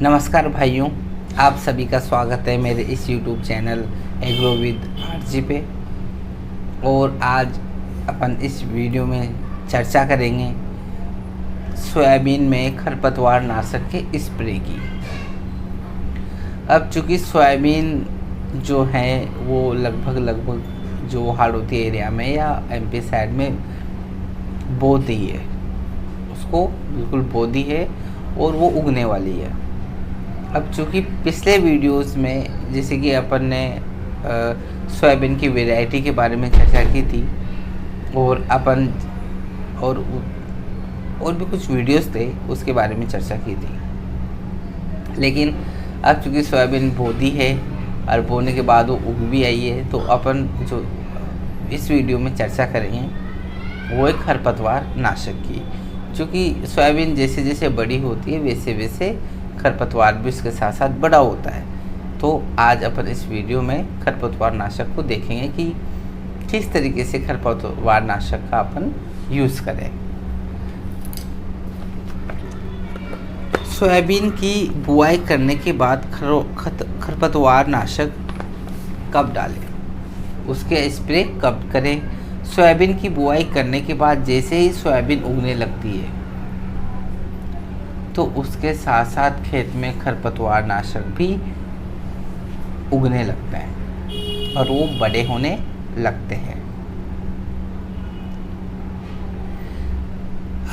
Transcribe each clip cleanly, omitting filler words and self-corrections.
नमस्कार भाइयों, आप सभी का स्वागत है मेरे इस YouTube channel agro with RG पे। और आज अपन इस वीडियो में चर्चा करेंगे सोयाबीन में खरपतवार नाशक के स्प्रे की। अब चूँकि सोयाबीन जो है वो लगभग जो हाड़ौती एरिया में या MP साइड में बो दी है, उसको बिल्कुल बो दी है और वो उगने वाली है। अब चूँकि पिछले वीडियोस में जैसे कि अपन ने सोयाबीन की वैरायटी के बारे में चर्चा की थी और अपन और भी कुछ वीडियोस थे उसके बारे में चर्चा की थी, लेकिन अब चूँकि सोयाबीन बो दी है और बोने के बाद वो उग भी आई है, तो अपन जो इस वीडियो में चर्चा करेंगे वो एक खरपतवार नाशक की। क्योंकि सोयाबीन जैसे जैसे बड़ी होती है वैसे वैसे खरपतवार भी उसके साथ साथ बड़ा होता है। तो आज अपन इस वीडियो में खरपतवार नाशक को देखेंगे कि किस तरीके से खरपतवार नाशक का अपन यूज़ करें। सोयाबीन की बुआई करने के बाद खरपतवार नाशक कब डालें, उसके स्प्रे कब करें। सोयाबीन की बुआई करने के बाद जैसे ही सोयाबीन उगने लगती है तो उसके साथ साथ खेत में खरपतवार नाशक भी उगने लगते हैं और वो बड़े होने लगते हैं।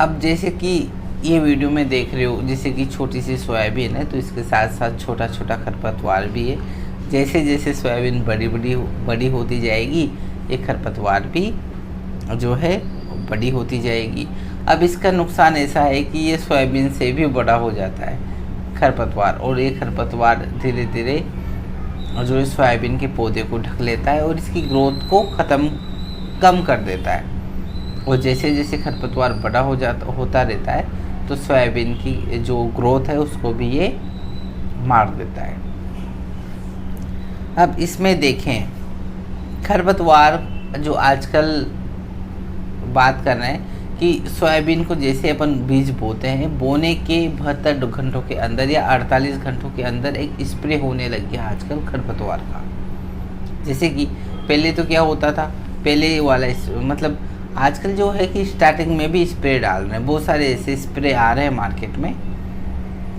अब जैसे कि ये वीडियो में देख रहे हो, जैसे कि छोटी सी सोयाबीन है तो इसके साथ साथ छोटा छोटा खरपतवार भी है। जैसे जैसे सोयाबीन बड़ी होती जाएगी ये खरपतवार भी जो है बड़ी होती जाएगी। अब इसका नुकसान ऐसा है कि ये सोयाबीन से भी बड़ा हो जाता है खरपतवार, और ये खरपतवार धीरे धीरे जो है सोयाबीन के पौधे को ढक लेता है और इसकी ग्रोथ को कम कर देता है। और जैसे जैसे खरपतवार बड़ा होता रहता है तो सोयाबीन की जो ग्रोथ है उसको भी ये मार देता है। अब इसमें देखें खरपतवार जो आजकल बात कर रहे हैं कि सोयाबीन को जैसे अपन बीज बोते हैं, बोने के 72 घंटों के अंदर या 48 घंटों के अंदर एक स्प्रे होने लग गया आजकल खरपतवार का। जैसे कि पहले तो क्या होता था, पहले वाला मतलब आजकल जो है कि स्टार्टिंग में भी स्प्रे डाल रहे हैं, बहुत सारे ऐसे स्प्रे आ रहे हैं मार्केट में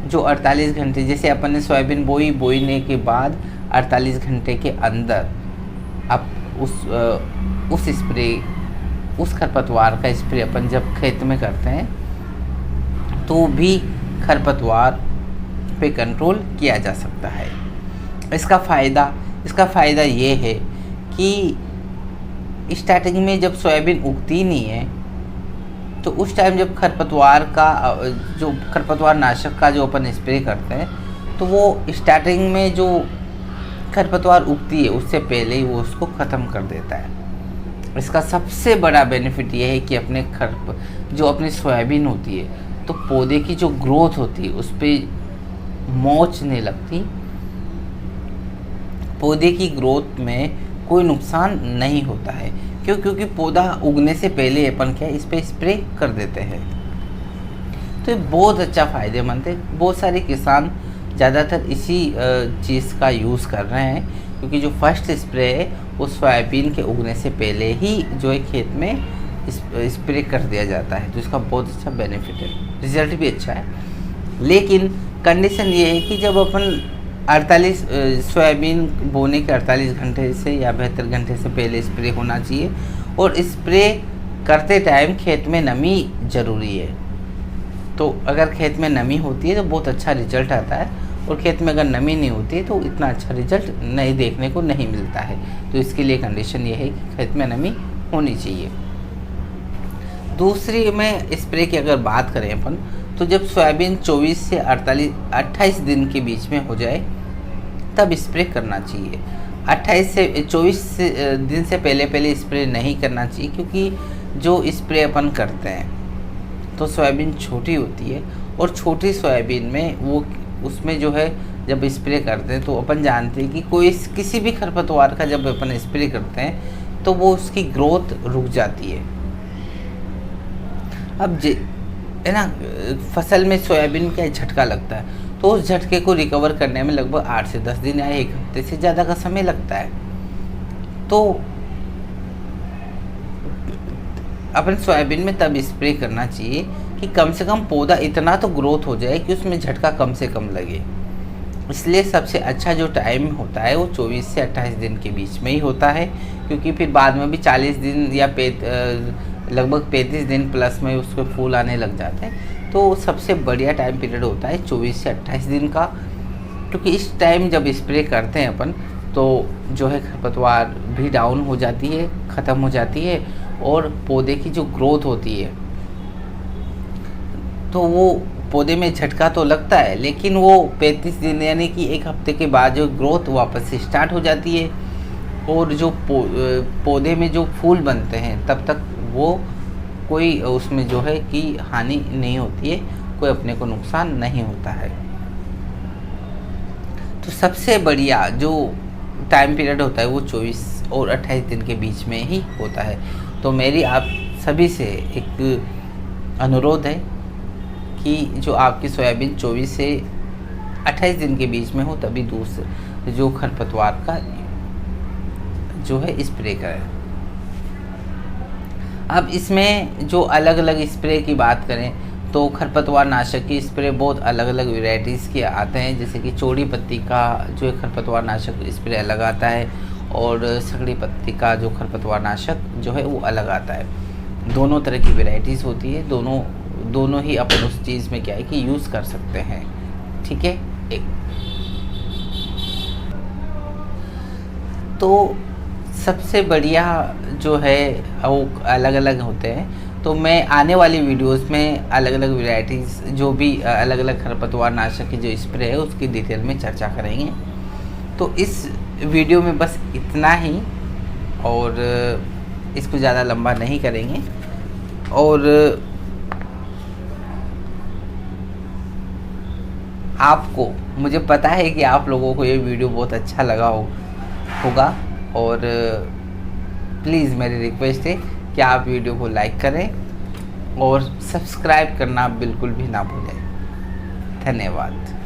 जो 48 घंटे, जैसे अपन ने सोयाबीन बोने के बाद 48 घंटे के अंदर अब उस खरपतवार का स्प्रे अपन जब खेत में करते हैं तो भी खरपतवार पे कंट्रोल किया जा सकता है। इसका फ़ायदा ये है कि स्टार्टिंग में जब सोयाबीन उगती नहीं है तो उस टाइम जब खरपतवार नाशक का जो अपन स्प्रे करते हैं तो वो स्टार्टिंग में जो खरपतवार उगती है उससे पहले ही वो उसको ख़त्म कर देता है। इसका सबसे बड़ा बेनिफिट ये है कि जो अपनी सोयाबीन होती है तो पौधे की जो ग्रोथ होती है उस पर मोच नहीं लगती, पौधे की ग्रोथ में कोई नुकसान नहीं होता है। क्योंकि पौधा उगने से पहले अपन क्या इस पर स्प्रे कर देते हैं। तो ये बहुत अच्छा फ़ायदेमंद है। बहुत सारे किसान ज़्यादातर इसी चीज़ का यूज़ कर रहे हैं, क्योंकि जो फर्स्ट स्प्रे है वो सोयाबीन के उगने से पहले ही जो है खेत में स्प्रे कर दिया जाता है। तो इसका बहुत अच्छा बेनिफिट है, रिज़ल्ट भी अच्छा है। लेकिन कंडीशन ये है कि जब अपन सोयाबीन बोने के 48 घंटे से या 72 घंटे से पहले स्प्रे होना चाहिए, और स्प्रे करते टाइम खेत में नमी ज़रूरी है। तो अगर खेत में नमी होती है तो बहुत अच्छा रिजल्ट आता है, और खेत में अगर नमी नहीं होती है तो इतना अच्छा रिजल्ट नहीं देखने को नहीं मिलता है। तो इसके लिए कंडीशन ये है कि खेत में नमी होनी चाहिए। दूसरी में स्प्रे की अगर बात करें अपन, तो जब सोयाबीन 24 से 28 दिन के बीच में हो जाए तब स्प्रे करना चाहिए। 28 से 24 दिन से पहले स्प्रे नहीं करना चाहिए, क्योंकि जो स्प्रे अपन करते हैं तो सोयाबीन छोटी होती है, और छोटी सोयाबीन में उसमें जो है जब स्प्रे करते हैं तो अपन जानते हैं कि किसी भी खरपतवार का जब अपन स्प्रे करते हैं तो वो उसकी ग्रोथ रुक जाती है। अब है ना, फसल में सोयाबीन का झटका लगता है तो उस झटके को रिकवर करने में लगभग 8 से 10 दिन या 1 हफ्ते से ज़्यादा का समय लगता है। तो अपन सोयाबीन में तब स्प्रे करना चाहिए कि कम से कम पौधा इतना तो ग्रोथ हो जाए कि उसमें झटका कम से कम लगे। इसलिए सबसे अच्छा जो टाइम होता है वो 24 से 28 दिन के बीच में ही होता है, क्योंकि फिर बाद में भी 40 दिन या लगभग 35 दिन प्लस में उसको फूल आने लग जाते हैं। तो सबसे बढ़िया टाइम पीरियड होता है 24 से 28 दिन का, क्योंकि इस टाइम जब स्प्रे करते हैं अपन तो जो है खरपतवार भी डाउन हो जाती है, ख़त्म हो जाती है, और पौधे की जो ग्रोथ होती है तो वो पौधे में झटका तो लगता है, लेकिन वो 35 दिन यानी कि 1 हफ्ते के बाद जो ग्रोथ वापस से स्टार्ट हो जाती है, और जो पौधे में जो फूल बनते हैं तब तक वो कोई उसमें जो है कि हानि नहीं होती है, कोई अपने को नुकसान नहीं होता है। तो सबसे बढ़िया जो टाइम पीरियड होता है वो 24 और 28 दिन के बीच में ही होता है। तो मेरी आप सभी से एक अनुरोध है कि जो आपकी सोयाबीन 24 से 28 दिन के बीच में हो तभी दूसरे जो खरपतवार का जो है स्प्रे करें। अब इसमें जो अलग अलग स्प्रे की बात करें तो खरपतवार नाशक की स्प्रे बहुत अलग अलग वेराइटीज़ के आते हैं, जैसे कि चौड़ी पत्ती का जो है खरपतवार नाशक स्प्रे अलग आता है, और सगड़ी पत्ती का जो खरपतवार नाशक जो है वो अलग आता है। दोनों तरह की वेराइटीज़ होती है, दोनों ही अपन उस चीज़ में क्या है कि यूज़ कर सकते हैं। ठीक है। तो सबसे बढ़िया जो है वो अलग अलग होते हैं। तो मैं आने वाली वीडियोस में अलग अलग वेराइटीज़ जो भी अलग अलग खरपतवार नाशक की जो स्प्रे है उसकी डिटेल में चर्चा करेंगे। तो इस वीडियो में बस इतना ही, और इसको ज़्यादा लंबा नहीं करेंगे। और आपको, मुझे पता है कि आप लोगों को ये वीडियो बहुत अच्छा लगा होगा, और प्लीज़ मेरी रिक्वेस्ट है कि आप वीडियो को लाइक करें और सब्सक्राइब करना बिल्कुल भी ना भूलें। धन्यवाद।